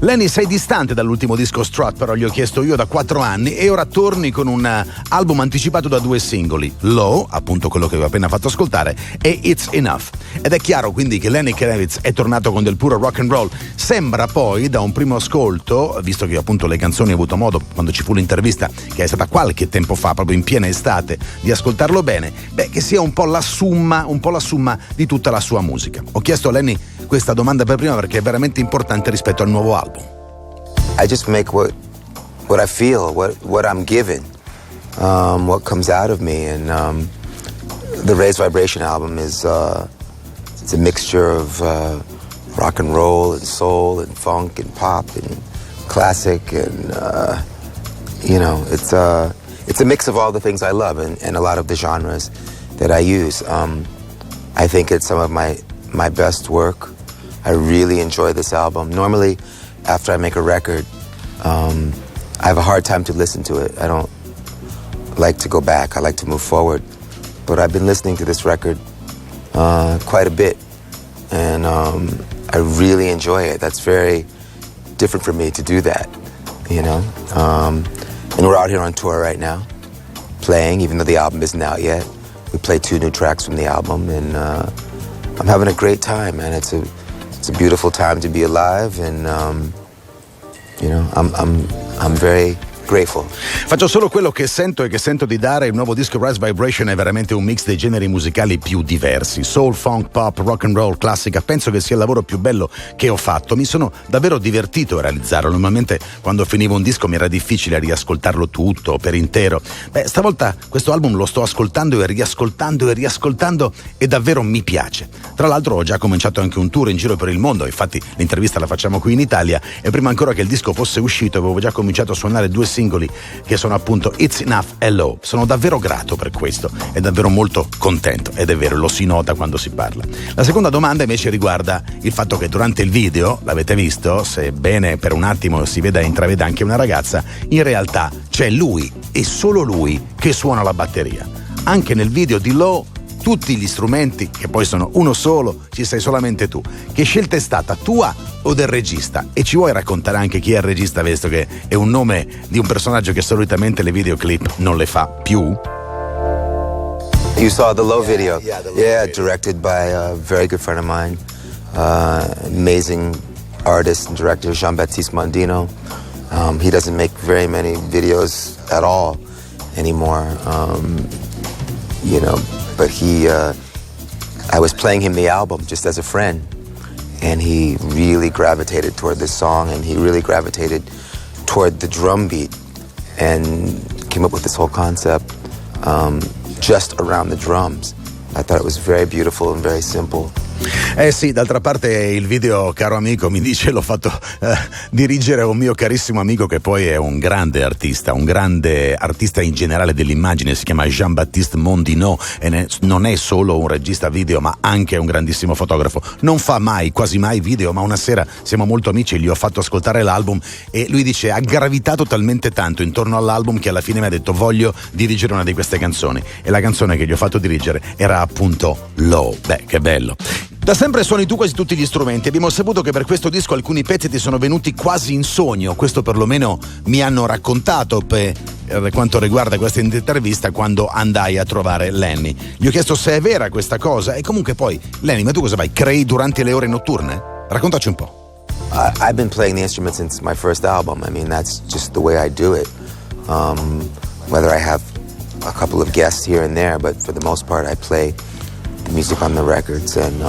Lenny, sei distante dall'ultimo disco Strut, però gli ho chiesto io da 4 anni e ora torni con un album anticipato da 2 singoli, Low, appunto quello che vi ho appena fatto ascoltare, e It's Enough. Ed è chiaro quindi che Lenny Kravitz è tornato con del puro rock and roll. Sembra poi, da un primo ascolto, visto che appunto le canzoni ho avuto modo, quando ci fu l'intervista, che è stata qualche tempo fa, proprio in piena estate, di ascoltarlo bene, che sia un po' la summa di tutta la sua musica. Ho chiesto a Lenny questa domanda per prima perché è veramente importante rispetto al nuovo album. I just make what I feel, what I'm given, what comes out of me, and the Raised Vibration album is it's a mixture of rock and roll and soul and funk and pop and classic, and it's a mix of all the things I love and a lot of the genres that I use. I think it's some of my best work. I really enjoy this album. Normally, after I make a record, I have a hard time to listen to it. I don't like to go back. I like to move forward. But I've been listening to this record quite a bit, and I really enjoy it. That's very different for me to do that, you know. And we're out here on tour right now, playing, even though the album isn't out yet. We played 2 new tracks from the album, and I'm having a great time, man. It's a beautiful time to be alive, and I'm very grateful. Faccio solo quello che sento e che sento di dare. Il nuovo disco Raised Vibration è veramente un mix dei generi musicali più diversi: soul, funk, pop, rock and roll, classica. Penso che sia il lavoro più bello che ho fatto. Mi sono davvero divertito a realizzarlo. Normalmente quando finivo un disco mi era difficile riascoltarlo tutto per intero. Stavolta questo album lo sto ascoltando e riascoltando e davvero mi piace. Tra l'altro ho già cominciato anche un tour in giro per il mondo. Infatti l'intervista la facciamo qui in Italia, e prima ancora che il disco fosse uscito avevo già cominciato a suonare 2 singoli che sono appunto It's Enough e Low. Sono davvero grato per questo e davvero molto contento, ed è vero, lo si nota quando si parla. La seconda domanda invece riguarda il fatto che durante il video, l'avete visto, sebbene per un attimo si intraveda anche una ragazza, in realtà c'è lui e solo lui che suona la batteria. Anche nel video di Low tutti gli strumenti, che poi sono uno solo, ci sei solamente tu. Che scelta è stata, tua o del regista? E ci vuoi raccontare anche chi è il regista, visto che è un nome di un personaggio che solitamente le videoclip non le fa più? You saw the Low video. Yeah, directed by a very good friend of mine, amazing artist and director, Jean-Baptiste Mondino. He doesn't make very many videos at all anymore, but I was playing him the album just as a friend, and he really gravitated toward this song, and he really gravitated toward the drum beat, and came up with this whole concept just around the drums. I thought it was very beautiful and very simple. Sì, d'altra parte il video, caro amico, mi dice, l'ho fatto dirigere a un mio carissimo amico che poi è un grande artista in generale dell'immagine. Si chiama Jean-Baptiste Mondino e non è solo un regista video ma anche un grandissimo fotografo. Non fa quasi mai video, ma una sera siamo molto amici e gli ho fatto ascoltare l'album e lui dice ha gravitato talmente tanto intorno all'album che alla fine mi ha detto voglio dirigere una di queste canzoni, e la canzone che gli ho fatto dirigere era appunto Low. Che bello. Da sempre suoni tu quasi tutti gli strumenti. Abbiamo saputo che per questo disco alcuni pezzi ti sono venuti quasi in sogno. Questo perlomeno mi hanno raccontato per quanto riguarda questa intervista quando andai a trovare Lenny. Gli ho chiesto se è vera questa cosa, e comunque poi Lenny, ma tu cosa fai? Crei durante le ore notturne? Raccontaci un po'. I've been playing the instrument since my first album. I mean, that's just the way I do it. Whether I have a couple of guests here and there, but for the most part I play the music on the records, and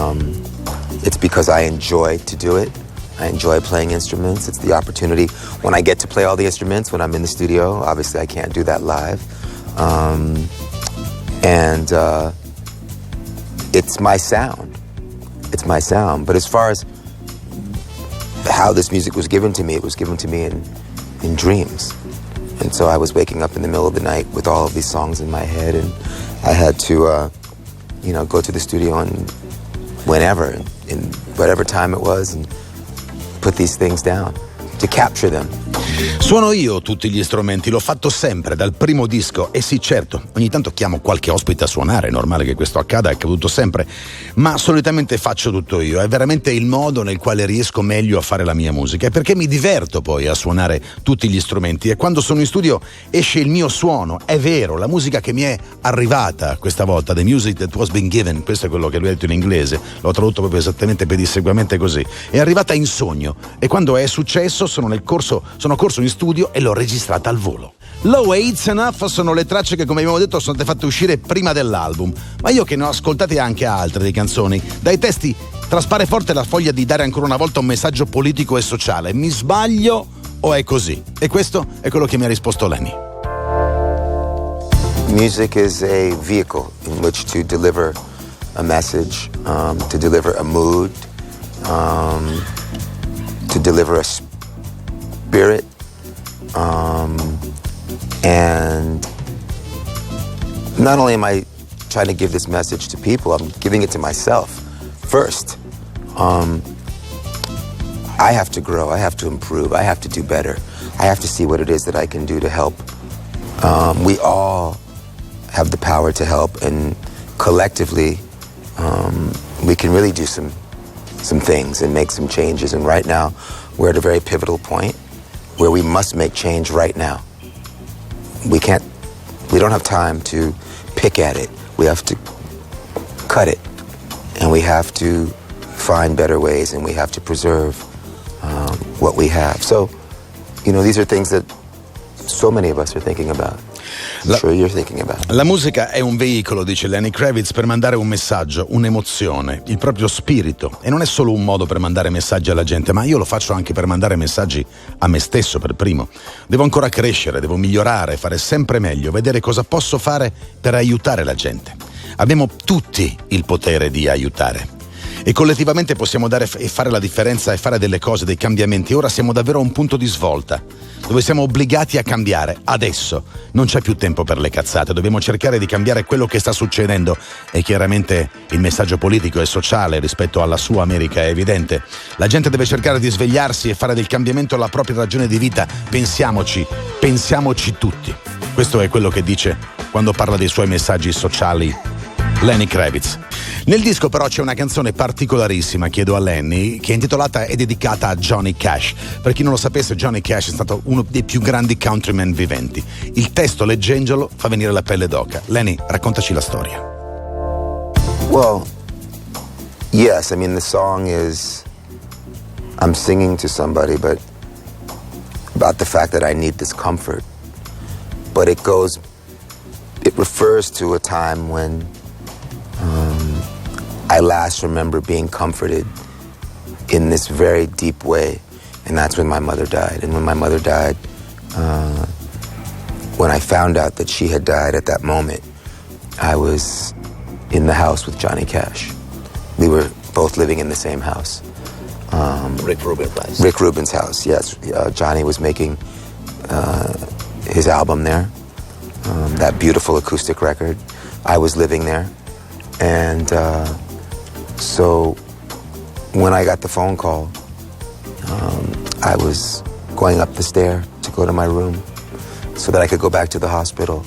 it's because I enjoy to do it. I enjoy playing instruments. It's the opportunity when I get to play all the instruments when I'm in the studio. Obviously I can't do that live, and it's my sound. But as far as how this music was given to me, it was given to me in dreams. And so I was waking up in the middle of the night with all of these songs in my head, and I had to go to the studio and whenever, in whatever time it was, and put these things down to capture them. Suono io tutti gli strumenti, l'ho fatto sempre dal primo disco, e sì, certo, ogni tanto chiamo qualche ospite a suonare, è normale che questo accada, è accaduto sempre, ma solitamente faccio tutto io, è veramente il modo nel quale riesco meglio a fare la mia musica, e perché mi diverto poi a suonare tutti gli strumenti, e quando sono in studio esce il mio suono, è vero, la musica che mi è arrivata questa volta, the music that was been given, questo è quello che lui ha detto in inglese, l'ho tradotto proprio esattamente pedissequamente così, è arrivata in sogno, e quando è successo sono corso in studio e l'ho registrata al volo. Low e It's Enough sono le tracce che, come abbiamo detto, sono state fatte uscire prima dell'album, ma io che ne ho ascoltate anche altre di canzoni, dai testi traspare forte la foglia di dare ancora una volta un messaggio politico e sociale. Mi sbaglio o è così? E questo è quello che mi ha risposto Lenny. Music is a vehicle in which to deliver a message, to deliver a mood, to deliver a spirit, and not only am I trying to give this message to people, I'm giving it to myself first. I have to grow, I have to improve, I have to do better. I have to see what it is that I can do to help. We all have the power to help, and collectively we can really do some things and make some changes. And right now we're at a very pivotal point where we must make change right now. We don't have time to pick at it. We have to cut it, and we have to find better ways, and we have to preserve what we have. So, these are things that so many of us are thinking about. I'm sure you're thinking about. La musica è un veicolo, dice Lenny Kravitz, per mandare un messaggio, un'emozione, il proprio spirito, e non è solo un modo per mandare messaggi alla gente, ma io lo faccio anche per mandare messaggi a me stesso per primo. Devo ancora crescere, devo migliorare, fare sempre meglio, vedere cosa posso fare per aiutare la gente. Abbiamo tutti il potere di aiutare, e collettivamente possiamo dare e fare la differenza e fare delle cose, dei cambiamenti. Ora siamo davvero a un punto di svolta dove siamo obbligati a cambiare. Adesso non c'è più tempo per le cazzate, dobbiamo cercare di cambiare quello che sta succedendo, e chiaramente il messaggio politico e sociale rispetto alla sua America è evidente. La gente deve cercare di svegliarsi e fare del cambiamento la propria ragione di vita. Pensiamoci tutti. Questo è quello che dice quando parla dei suoi messaggi sociali Lenny Kravitz. Nel disco però c'è una canzone particolarissima, chiedo a Lenny, che è intitolata e dedicata a Johnny Cash. Per chi non lo sapesse, Johnny Cash è stato uno dei più grandi countryman viventi. Il testo, leggendolo, fa venire la pelle d'oca. Lenny, raccontaci la storia. Well, yes, I mean the song is, I'm singing to somebody, but about the fact that I need this comfort. But it refers to a time when I last remember being comforted in this very deep way, and that's when my mother died. And when my mother died, when I found out that she had died at that moment, I was in the house with Johnny Cash. We were both living in the same house. Rick Rubin's place. Rick Rubin's house, yes. Johnny was making his album there, that beautiful acoustic record. I was living there. And so when I got the phone call, I was going up the stair to go to my room so that I could go back to the hospital.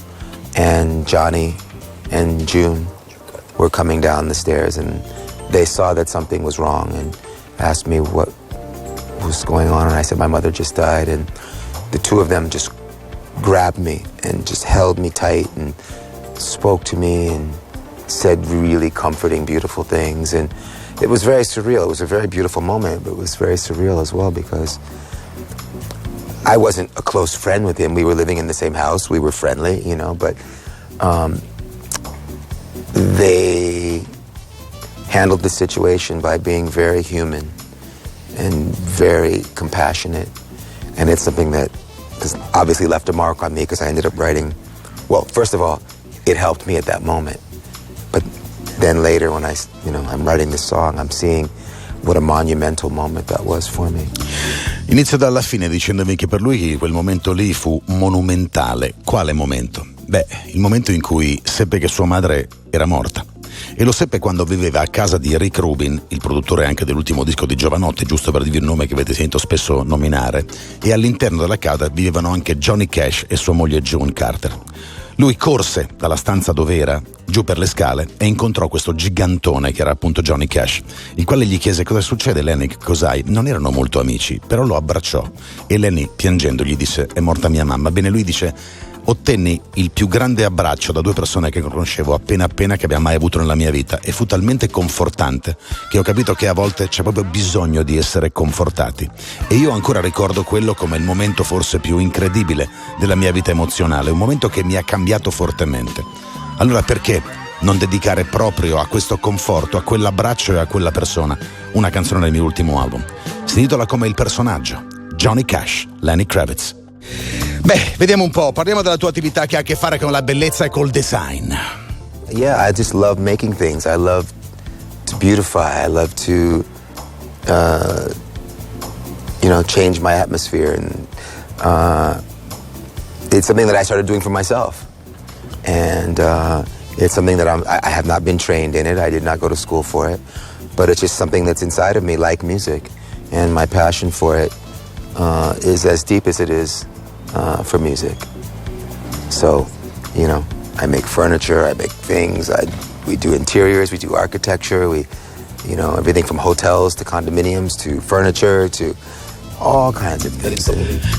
And Johnny and June were coming down the stairs, and they saw that something was wrong and asked me what was going on. And I said, my mother just died. And the two of them just grabbed me and just held me tight and spoke to me and said really comforting, beautiful things. And it was very surreal. It was a very beautiful moment, but it was very surreal as well, because I wasn't a close friend with him. We were living in the same house. We were friendly, but they handled the situation by being very human and very compassionate. And it's something that has obviously left a mark on me, because I ended up writing, well, first of all, it helped me at that moment. But then later, when I'm writing this song, I'm seeing what a monumental moment that was for me. Inizio dalla fine dicendomi che per lui quel momento lì fu monumentale. Quale momento? Beh, il momento in cui seppe che sua madre era morta. e lo seppe quando viveva a casa di Rick Rubin, il produttore anche dell'ultimo disco di Giovanotti, giusto per dirvi un nome che avete sentito spesso nominare, e all'interno della casa vivevano anche Johnny Cash e sua moglie June Carter. Lui corse dalla stanza dove era, giù per le scale, e incontrò questo gigantone che era appunto Johnny Cash, il quale gli chiese: cosa succede, Lenny, cos'hai? Non erano molto amici, però lo abbracciò e Lenny, piangendo, gli disse: è morta mia mamma. Bene, lui dice: ottenni il più grande abbraccio da due persone che conoscevo appena che abbia mai avuto nella mia vita, e fu talmente confortante che ho capito che a volte c'è proprio bisogno di essere confortati, e io ancora ricordo quello come il momento forse più incredibile della mia vita emozionale, un momento che mi ha cambiato fortemente. Allora perché non dedicare proprio a questo conforto, a quell'abbraccio e a quella persona una canzone del mio ultimo album? Si intitola come il personaggio, Johnny Cash, Lenny Kravitz. Beh, vediamo un po', parliamo della tua attività che ha a che fare con la bellezza e col design. Yeah, I just love making things. I love to beautify. I love to, change my atmosphere. And it's something that I started doing for myself. And it's something that I have not been trained in it. I did not go to school for it. But it's just something that's inside of me, like music. And my passion for it is as deep as it is for music. So, I make furniture, I make things, we do interiors, we do architecture, everything from hotels to condominiums to furniture to all kinds of things.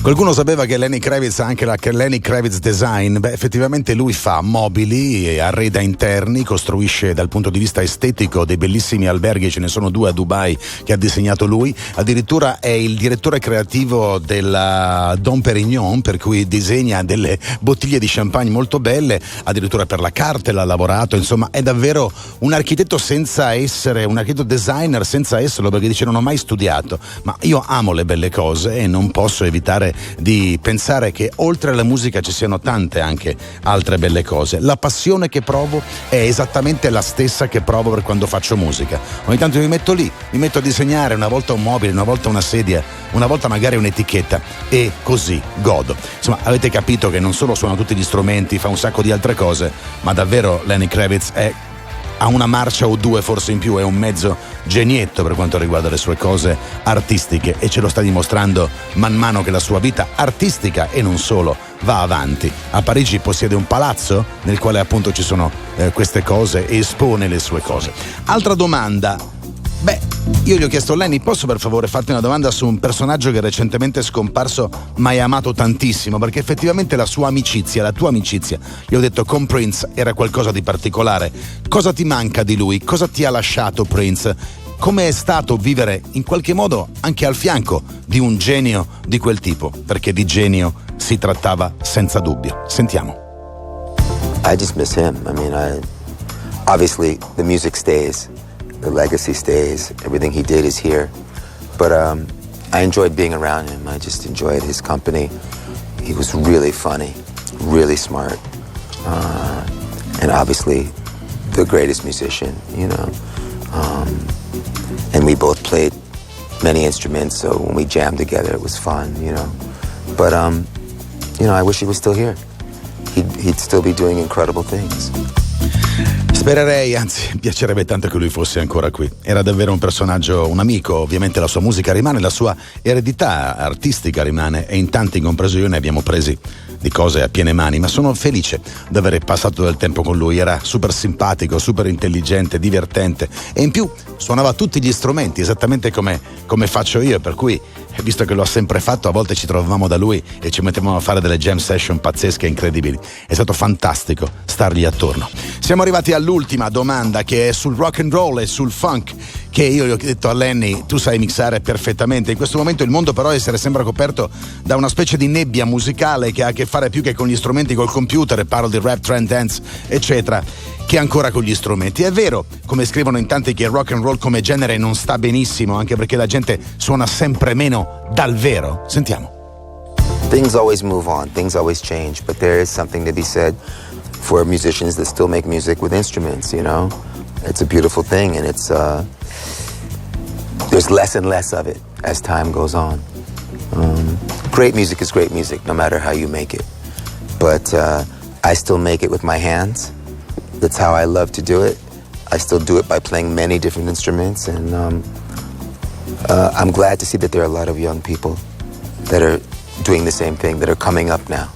Qualcuno sapeva che Lenny Kravitz ha anche la Lenny Kravitz Design? Beh, effettivamente lui fa mobili e arreda interni, costruisce dal punto di vista estetico dei bellissimi alberghi, ce ne sono 2 a Dubai che ha disegnato lui, addirittura è il direttore creativo della Dom Pérignon, per cui disegna delle bottiglie di champagne molto belle, addirittura per la Cartel ha lavorato, insomma è davvero un architetto senza essere, un architetto designer senza esserlo, perché dice: non ho mai studiato, ma io amo le belle cose e non posso evitare di pensare che oltre alla musica ci siano tante anche altre belle cose. La passione che provo è esattamente la stessa che provo per quando faccio musica. Ogni tanto mi metto lì, mi metto a disegnare, una volta un mobile, una volta una sedia, una volta magari un'etichetta, e così godo. Insomma, avete capito che non solo suona tutti gli strumenti, fa un sacco di altre cose, ma davvero Lenny Kravitz ha una marcia o 2 forse in più, è un mezzo genietto per quanto riguarda le sue cose artistiche, e ce lo sta dimostrando man mano che la sua vita artistica e non solo va avanti. A Parigi possiede un palazzo nel quale appunto ci sono queste cose e espone le sue cose. Altra domanda. Beh, io gli ho chiesto: Lenny, posso per favore farti una domanda su un personaggio che è recentemente scomparso ma hai amato tantissimo? Perché effettivamente la sua amicizia, la tua amicizia, gli ho detto, con Prince era qualcosa di particolare. Cosa ti manca di lui? Cosa ti ha lasciato Prince? Come è stato vivere in qualche modo anche al fianco di un genio di quel tipo? Perché di genio si trattava senza dubbio. Sentiamo. I just miss him. I mean, obviously the music stays. The legacy stays. Everything he did is here. But I enjoyed being around him. I just enjoyed his company. He was really funny, really smart, and obviously the greatest musician, and we both played many instruments, so when we jammed together it was fun, But, I wish he was still here. He'd still be doing incredible things. Spererei, anzi mi piacerebbe tanto che lui fosse ancora qui. Era davvero un personaggio, un amico. Ovviamente la sua musica rimane, la sua eredità artistica rimane, e in tanti, compreso io, ne abbiamo presi di cose a piene mani, ma sono felice di aver passato del tempo con lui. Era super simpatico, super intelligente, divertente, e in più suonava tutti gli strumenti esattamente come faccio io, per cui, visto che lo ha sempre fatto, a volte ci trovavamo da lui e ci mettevamo a fare delle jam session pazzesche e incredibili. È stato fantastico stargli attorno. Siamo arrivati all'ultima domanda, che è sul rock and roll e sul funk, che io gli ho detto a Lenny: tu sai mixare perfettamente. In questo momento il mondo però sembra coperto da una specie di nebbia musicale che ha a che fare più che con gli strumenti, col computer, e parlo di rap, trend dance, eccetera, che ancora con gli strumenti. È vero, come scrivono in tanti, che il rock and roll come genere non sta benissimo, anche perché la gente suona sempre meno dal vero. Sentiamo. Things always move on, things always change, but there is something to be said for musicians that still make music with instruments, It's a beautiful thing, and it's there's less and less of it as time goes on. Great music is great music, no matter how you make it. But I still make it with my hands. That's how I love to do it. I still do it by playing many different instruments, and I'm glad to see that there are a lot of young people that are doing the same thing, that are coming up now.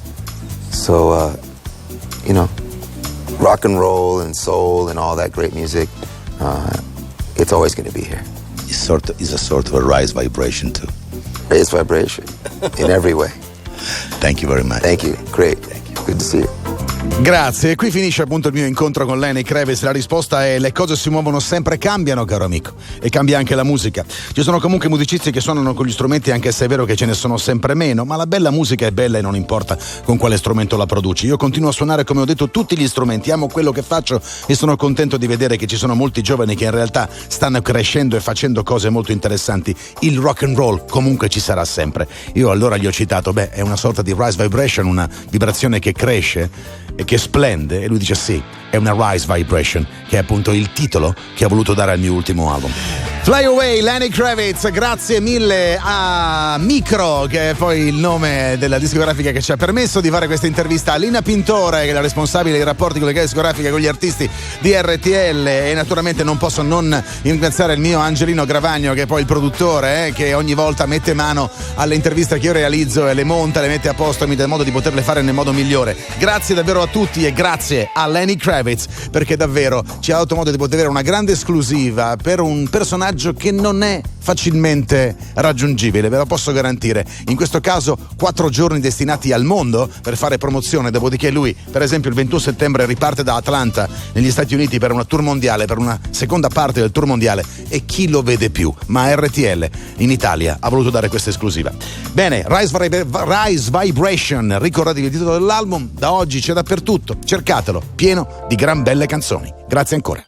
So, you know, rock and roll and soul and all that great music, it's always going to be here. It's a sort of a rise vibration too. Raise vibration in every way. Thank you very much. Thank you. Great. Good to see you. Grazie, e qui finisce appunto il mio incontro con Lenny Kravitz. La risposta è: le cose si muovono sempre, cambiano, caro amico, e cambia anche la musica. Ci sono comunque musicisti che suonano con gli strumenti, anche se è vero che ce ne sono sempre meno, ma la bella musica è bella e non importa con quale strumento la produci. Io continuo a suonare, come ho detto, tutti gli strumenti, amo quello che faccio e sono contento di vedere che ci sono molti giovani che in realtà stanno crescendo e facendo cose molto interessanti. Il rock and roll comunque ci sarà sempre. Io allora gli ho citato, è una sorta di rise vibration, una vibrazione che cresce e che splende, e lui dice sì, è una rise vibration, che è appunto il titolo che ha voluto dare al mio ultimo album. Fly Away, Lenny Kravitz, grazie mille a Micro, che è poi il nome della discografica che ci ha permesso di fare questa intervista, a Lina Pintore, che è la responsabile dei rapporti con le case discografiche con gli artisti di RTL, e naturalmente non posso non ringraziare il mio Angelino Gravagno, che è poi il produttore, che ogni volta mette mano alle interviste che io realizzo e le monta, le mette a posto, mi dà modo di poterle fare nel modo migliore. Grazie davvero a tutti e grazie a Lenny Kravitz, perché davvero ci ha dato modo di poter avere una grande esclusiva per un personaggio che non è facilmente raggiungibile, ve lo posso garantire. In questo caso 4 giorni destinati al mondo per fare promozione, dopodiché lui per esempio il 21 settembre riparte da Atlanta negli Stati Uniti per una tour mondiale, per una seconda parte del tour mondiale, e chi lo vede più? Ma RTL in Italia ha voluto dare questa esclusiva. Bene, Rise Vibration, ricordatevi il titolo dell'album, da oggi c'è dappertutto, cercatelo, pieno di gran belle canzoni. Grazie ancora.